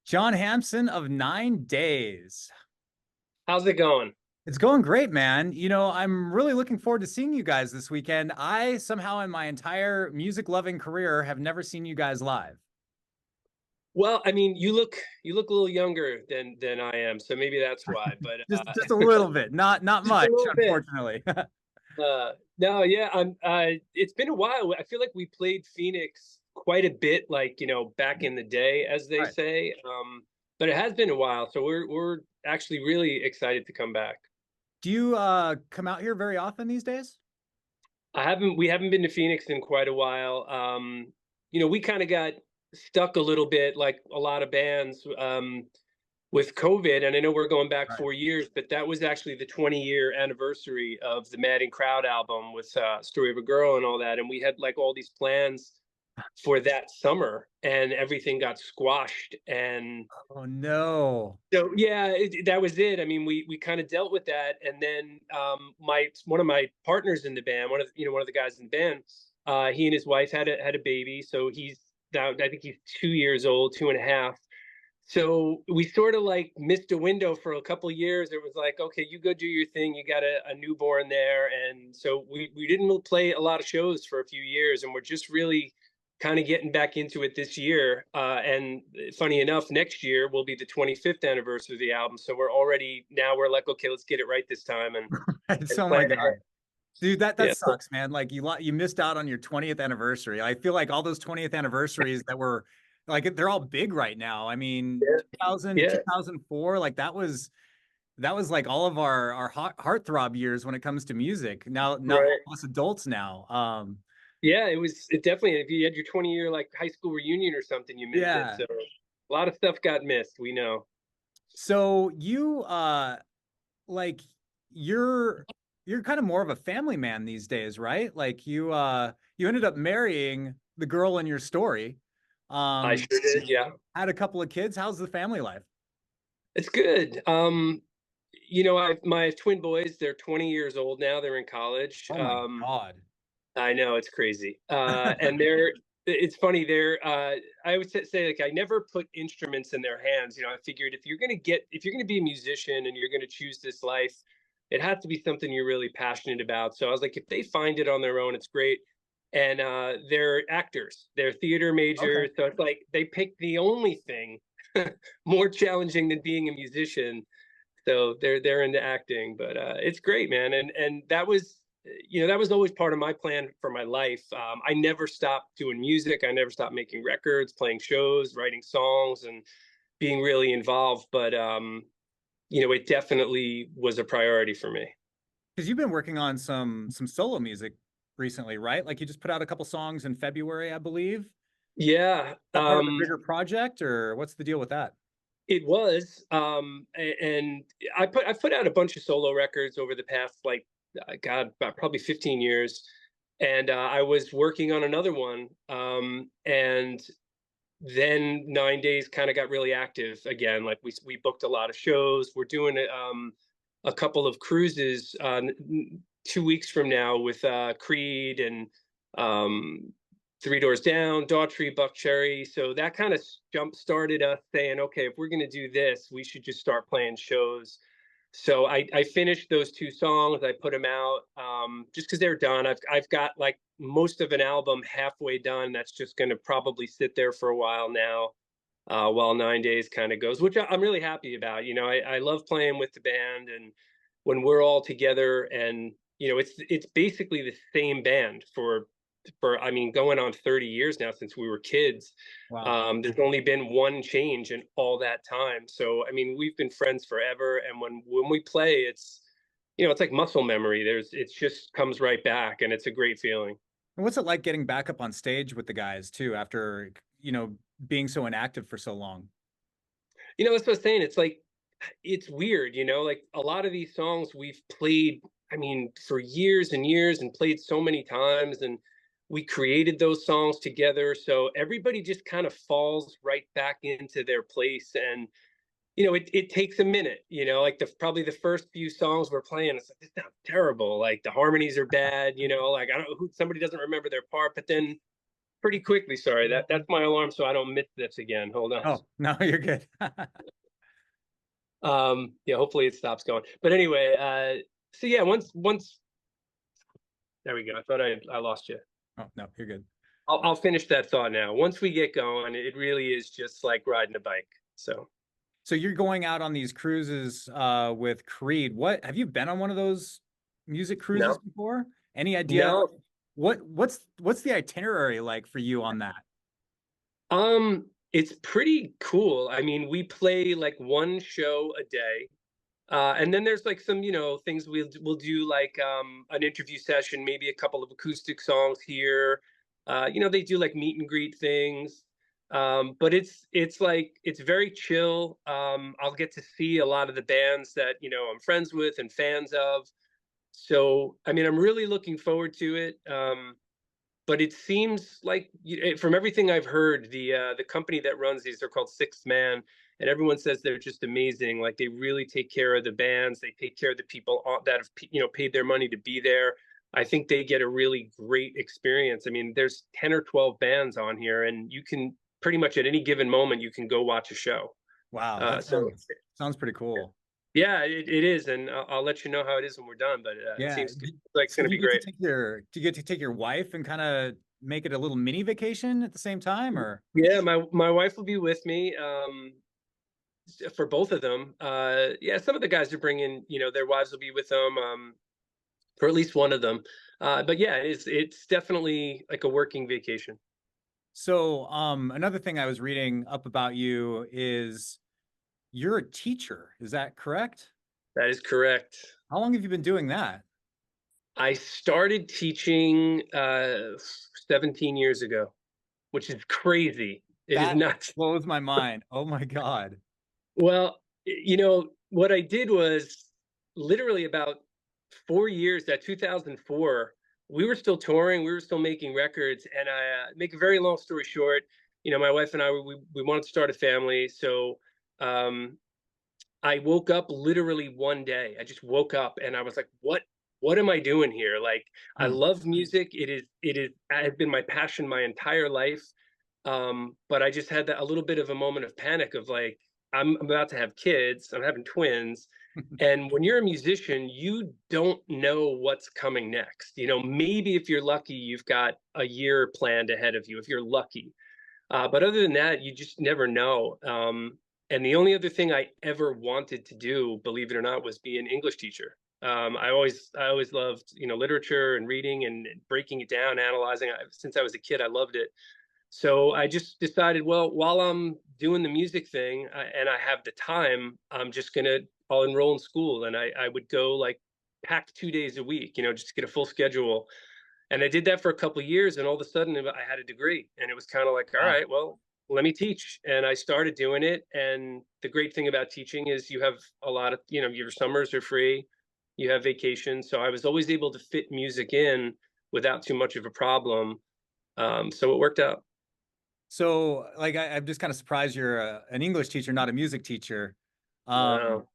John Hampson of 9 Days. How's it going? It's going great, man. I'm really looking forward to seeing you guys this weekend. I somehow in my entire music loving career have never seen you guys live. Well, I mean, you look a little younger than I am, so maybe that's why. But Just a little bit, not just a much, little bit. unfortunately. No, yeah, I'm. It's been a while. I feel like we played Phoenix quite a bit, like back in the day, as they Right. say. But it has been a while, so we're actually really excited to come back. Do you come out here very often these days? We haven't been to Phoenix in quite a while. We kind of got stuck a little bit, like a lot of bands. With COVID, and I know we're going back Right. 4 years, but that was actually the 20-year anniversary of the Mad and Crowd album with Story of a Girl and all that. And we had like all these plans for that summer, and everything got squashed. And Oh no. so, yeah, that was it. I mean, we kind of dealt with that. And then one of my partners in the band, one of the guys in the band, he and his wife had a baby. So he's now, I think he's 2 years old, 2.5. So we sort of like missed a window for a couple of years. It was like, okay, you go do your thing. You got a newborn there. And so we didn't play a lot of shows for a few years. And we're just really kind of getting back into it this year. And funny enough, next year will be the 25th anniversary of the album. So we're like, okay, let's get it right this time and Oh my plan ahead. God. Dude, that Yeah. sucks, man. Like you missed out on your 20th anniversary. I feel like all those 20th anniversaries that were like they're all big right now. I mean, Yeah. 2000, Yeah. 2004, like that was like all of our heartthrob years when it comes to music. Now all Right. of us adults now. Yeah, it definitely, if you had your 20-year like high school reunion or something, you missed it. Yeah. So a lot of stuff got missed, we know. So you like you're you're kind of more of a family man these days, right? Like you ended up marrying the girl in your story. I Um, sure did, yeah. had a couple of kids. How's the family life? It's good. My twin boys, they're 20 years old now, they're in college. Oh my God. I know, it's crazy. And it's funny, I would say like I never put instruments in their hands. I figured if you're gonna be a musician and you're gonna choose this life, it has to be something you're really passionate about. So I was like, if they find it on their own, it's great. And they're actors, they're theater Okay. majors. So it's like they picked the only thing more challenging than being a musician. So they're into acting, but it's great, man. And that was always part of my plan for my life. I never stopped doing music. I never stopped making records, playing shows, writing songs, and being really involved. But it definitely was a priority for me. Because you've been working on some solo music recently, right? Like you just put out a couple songs in February, I believe. Is Yeah. that part of a bigger project, or what's the deal with that? It was, and I put out a bunch of solo records over the past, like, God, about probably 15 years, and I was working on another one, and then 9 Days kind of got really active again. Like we booked a lot of shows. We're doing a couple of cruises 2 weeks from now with Creed and um, Three Doors Down, Daughtry, Buck Cherry. So that kind of jump started us saying, okay, if we're going to do this, we should just start playing shows. So I finished those two songs. I put them out just because they're done. I've got like most of an album halfway done. That's just going to probably sit there for a while now, while 9 Days kind of goes, which I'm really happy about. I love playing with the band, and when we're all together, and it's basically the same band for I mean, going on 30 years now since we were kids. Wow. There's only been one change in all that time. So I mean, we've been friends forever, and when we play, it's like muscle memory. It just comes right back, and it's a great feeling. And what's it like getting back up on stage with the guys too after, being so inactive for so long? That's what I was saying. It's like it's weird, like a lot of these songs we've played, I mean, for years and years, and played so many times, and we created those songs together. So everybody just kind of falls right back into their place. And it takes a minute, like probably the first few songs we're playing, it's like, this sounds terrible. Like the harmonies are bad, like I don't know who, somebody doesn't remember their part, but then pretty quickly. Sorry, that's my alarm, so I don't miss this again. Hold on. Oh, no, you're good. Yeah, hopefully it stops going. But anyway, so yeah, once there we go. I thought I lost you. Oh, no, you're good. I'll finish that thought now. Once we get going, it really is just like riding a bike. So So you're going out on these cruises with Creed. What have you been on one of those music cruises no, before? Any idea no. what's the itinerary like for you on that? It's pretty cool. I mean, we play like one show a day. And then there's like some, things we'll do like an interview session, maybe a couple of acoustic songs here. They do like meet and greet things. But it's like it's very chill. I'll get to see a lot of the bands that, I'm friends with and fans of. So, I mean, I'm really looking forward to it. But it seems like from everything I've heard, the company that runs these, they're called Sixth Man, and everyone says they're just amazing. Like they really take care of the bands, they take care of the people that have paid their money to be there. I think they get a really great experience. I mean, there's 10 or 12 bands on here, and you can pretty much at any given moment you can go watch a show. Wow, that So sounds pretty cool. yeah, it is, and I'll let you know how it is when we're done. But it Yeah. seems like it's So going to do be you get to great. take your wife and kind of make it a little mini vacation at the same time or? Yeah, my wife will be with me. For both of them. Yeah, some of the guys are bringing, their wives will be with them, for at least one of them. But yeah, it's definitely like a working vacation. So, another thing I was reading up about you is you're a teacher. Is that correct? That is correct. How long have you been doing that? I started teaching 17 years ago, which is crazy. It is That nuts. blows my mind. Oh my God. Well, what I did was literally about 4 years, that 2004, we were still touring, we were still making records, and make a very long story short, my wife and I, we wanted to start a family, so um, I woke up literally one day. I just woke up and I was like, what am I doing here? Like, I Hmm. love music. It has been my passion my entire life. But I just had that a little bit of a moment of panic of like, I'm about to have kids, I'm having twins. And when you're a musician, you don't know what's coming next. Maybe if you're lucky, you've got a year planned ahead of you, if you're lucky. But other than that, you just never know. And the only other thing I ever wanted to do, believe it or not, was be an English teacher. I always loved, literature and reading and breaking it down, analyzing. Since I was a kid, I loved it. So I just decided, well, while I'm doing the music thing and I have the time, I'll enroll in school, and I would go like packed 2 days a week, just to get a full schedule. And I did that for a couple of years, and all of a sudden I had a degree, and it was kind of like, all Wow. right, well, let me teach. And I started doing it. And the great thing about teaching is you have a lot of, your summers are free, you have vacations. So I was always able to fit music in without too much of a problem. So it worked out. So, like, I'm just kind of surprised you're an English teacher, not a music teacher. Um, Wow.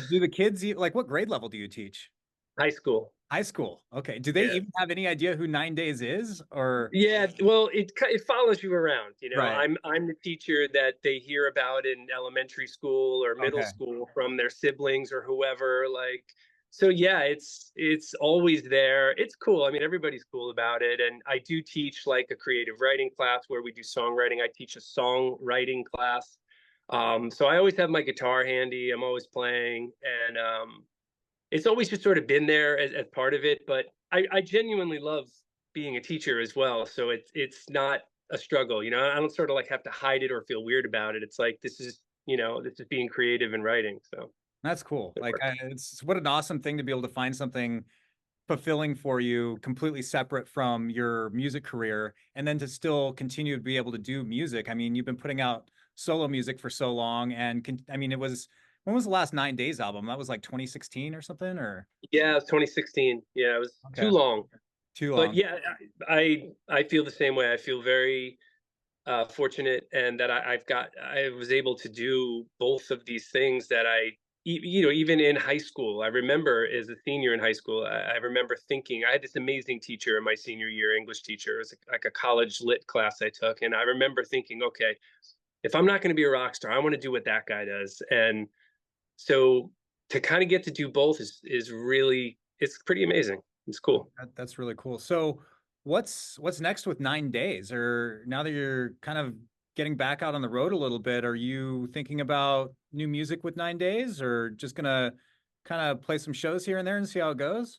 do the kids like what grade level do you teach? High school. High school. Okay. Do they Yeah. even have any idea who 9 days is? Or Yeah, well, it follows you around. right? I'm the teacher that they hear about in elementary school or middle Okay. school from their siblings or whoever. Like, so yeah, it's always there. It's cool. I mean, everybody's cool about it. And I do teach like a creative writing class where we do songwriting. I teach a songwriting class. So I always have my guitar handy. I'm always playing, and it's always just sort of been there as part of it. But I genuinely love being a teacher as well. So it's not a struggle. I don't sort of like have to hide it or feel weird about it. It's like this is being creative and writing. So That's cool. it Like, works. it's what an awesome thing to be able to find something fulfilling for you, completely separate from your music career, and then to still continue to be able to do music. I mean, you've been putting out solo music for so long, and I mean, it was when was the last 9 Days album? That was like 2016 or something, or Yeah, it was 2016. Yeah, it was too okay, long. too But long. yeah, I feel the same way. I feel very fortunate, and that I was able to do both of these things that I even in high school, I remember as a senior in high school, I remember thinking I had this amazing teacher in my senior year, English teacher. It was like a college lit class I took, and I remember thinking, okay, if I'm not going to be a rock star, I want to do what that guy does. And so to kind of get to do both is really, it's pretty amazing. It's cool. That's really cool. So what's next with 9 days? Or now that you're kind of getting back out on the road a little bit, are you thinking about new music with 9 days, or just gonna kind of play some shows here and there and see how it goes?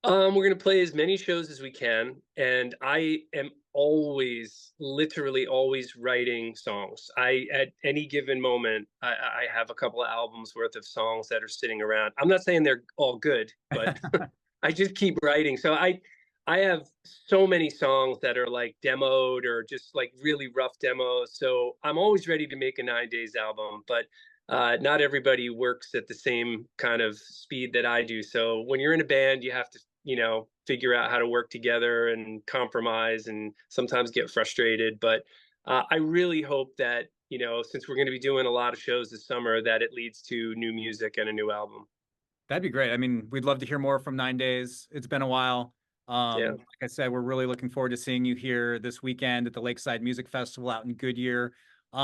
We're gonna play as many shows as we can, and I am always, literally always writing songs. At any given moment, I have a couple of albums worth of songs that are sitting around. I'm not saying they're all good, but I just keep writing. So I have so many songs that are like demoed or just like really rough demos. So I'm always ready to make a 9 days album, but not everybody works at the same kind of speed that I do. So when you're in a band, you have to, figure out how to work together and compromise and sometimes get frustrated. But I really hope that, since we're going to be doing a lot of shows this summer, that it leads to new music and a new album. That'd be great. I mean, we'd love to hear more from 9 days. It's been a while. Yeah. Like I said, we're really looking forward to seeing you here this weekend at the Lakeside Music Festival out in Goodyear.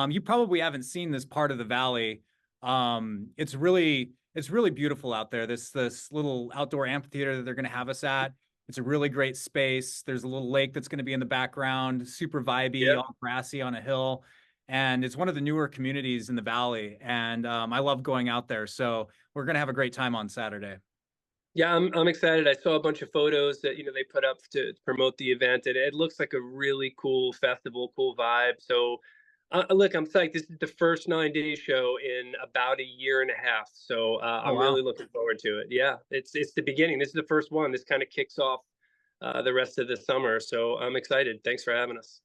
You probably haven't seen this part of the valley. It's really beautiful out there. This little outdoor amphitheater that they're going to have us at. It's a really great space. There's a little lake that's going to be in the background, super vibey, Yeah. all grassy on a hill. And it's one of the newer communities in the valley. And I love going out there. So we're gonna have a great time on Saturday. Yeah, I'm excited. I saw a bunch of photos that they put up to promote the event, and it looks like a really cool festival, cool vibe. So, look, I'm psyched. This is the first 9 days show in about a year and a half. So Oh I'm wow. really looking forward to it. Yeah, it's the beginning. This is the first one. This kind of kicks off the rest of the summer. So I'm excited. Thanks for having us.